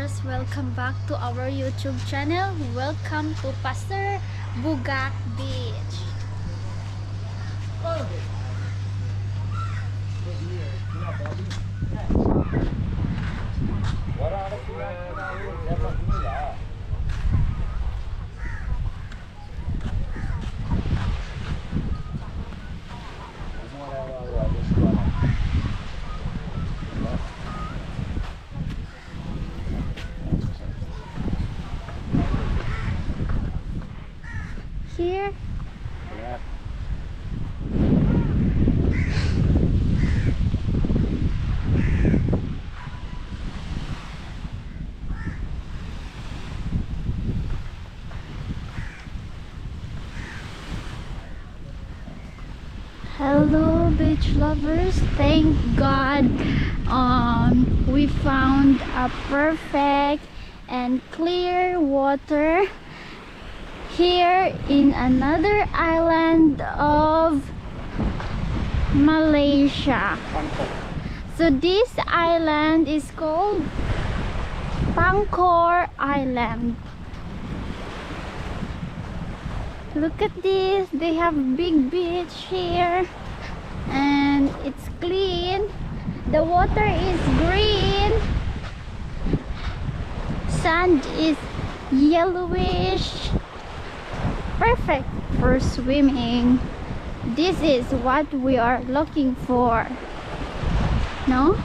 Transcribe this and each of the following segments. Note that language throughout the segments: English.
viewers, welcome back to our YouTube channel. Welcome to Pasir Bogak Beach. Here. Hello beach lovers, thank God we found a perfect and clear water here in another island of Malaysia. So this island is called Pangkor Island. Look at this, they have big beach here and it's clean. The water is green, sand is yellowish, perfect for swimming. This is what we are looking for, no?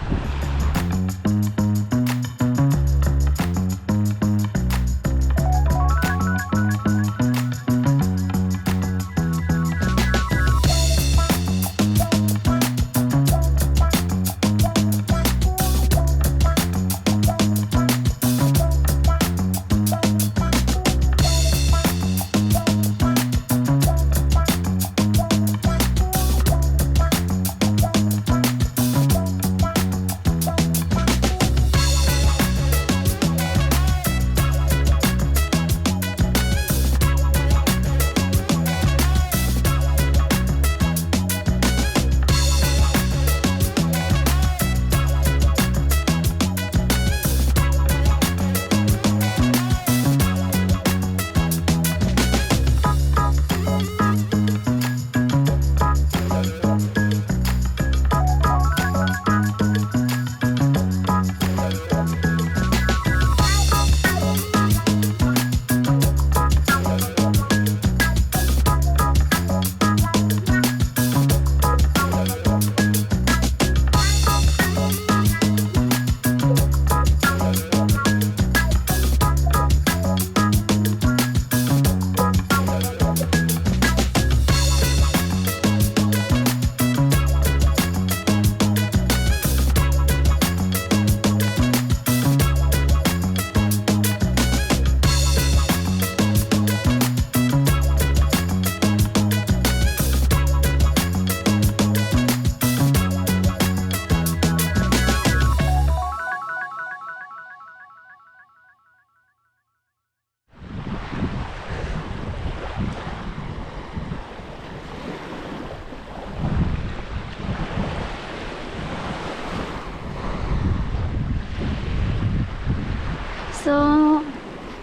So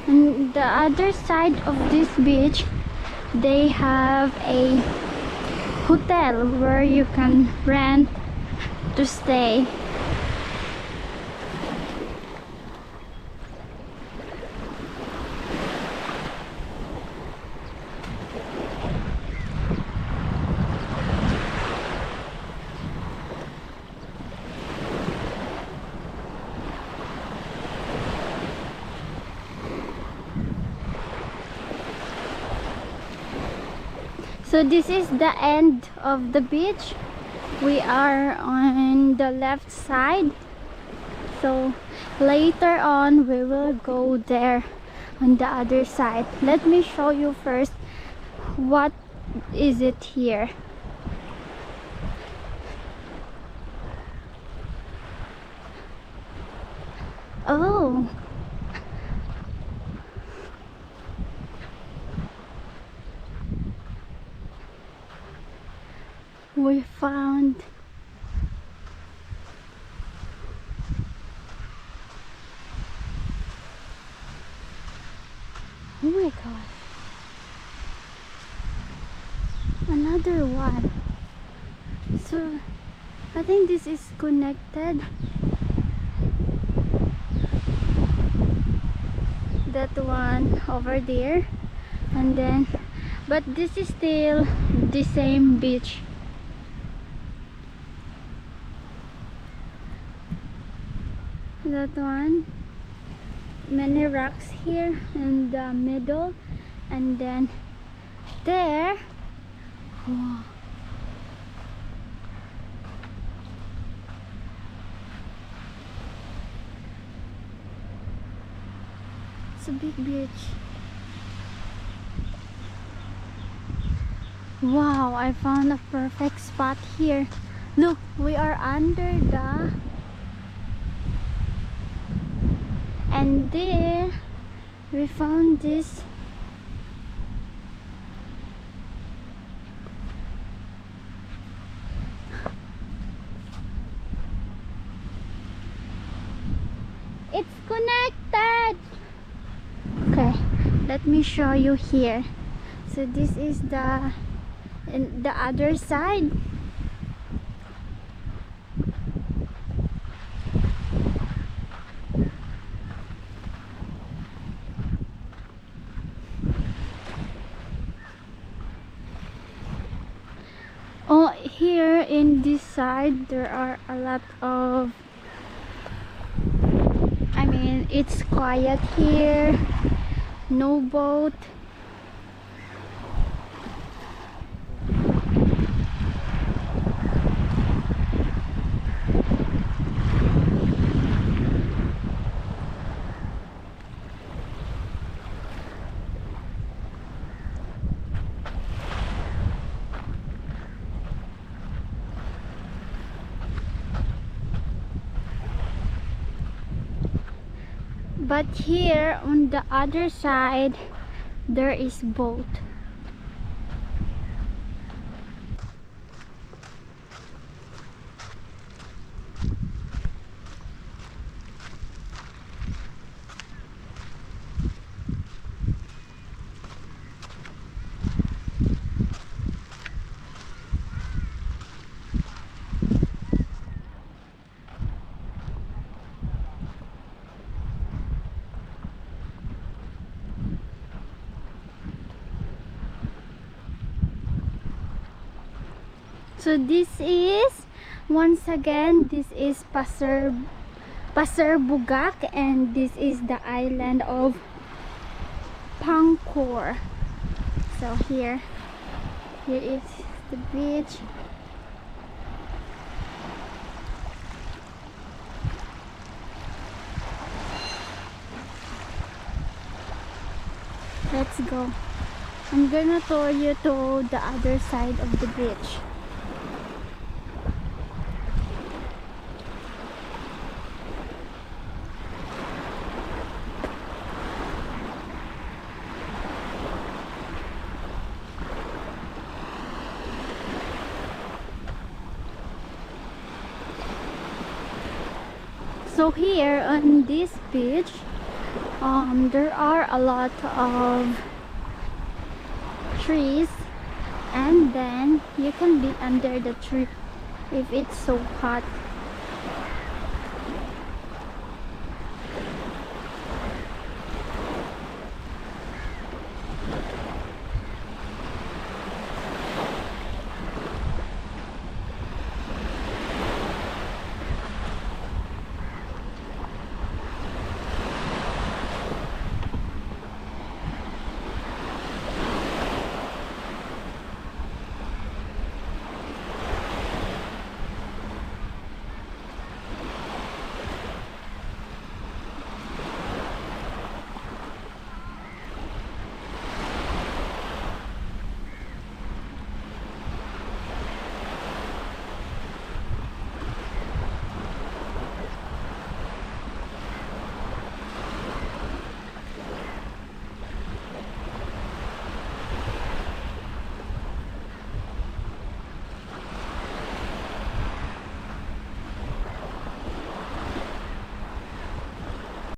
on the other side of this beach they have a hotel where you can rent to stay. So this is the end of the beach. We are on the left side. So later on we will go there on the other side. Let me show you first what is it here. Oh, we found Oh my god. Another one. So I think this is connected. That one over there, and then but this is still the same beach. That one, many rocks here in the middle, and then there. Wow. It's a big beach. Wow, I found a perfect spot here. Look, we are under the, and there we found this. It's connected. Okay, let me show you here. So this is the other side. Oh, here in this side there are a lot of, I mean, it's quiet here, no boat. But here on the other side there is boat. So this is, once again, this is Pasir Bogak, and this is the island of Pangkor. So here is the beach. Let's go. I'm gonna tour you to the other side of the beach. So here on this beach, there are a lot of trees, and then you can be under the tree if it's so hot.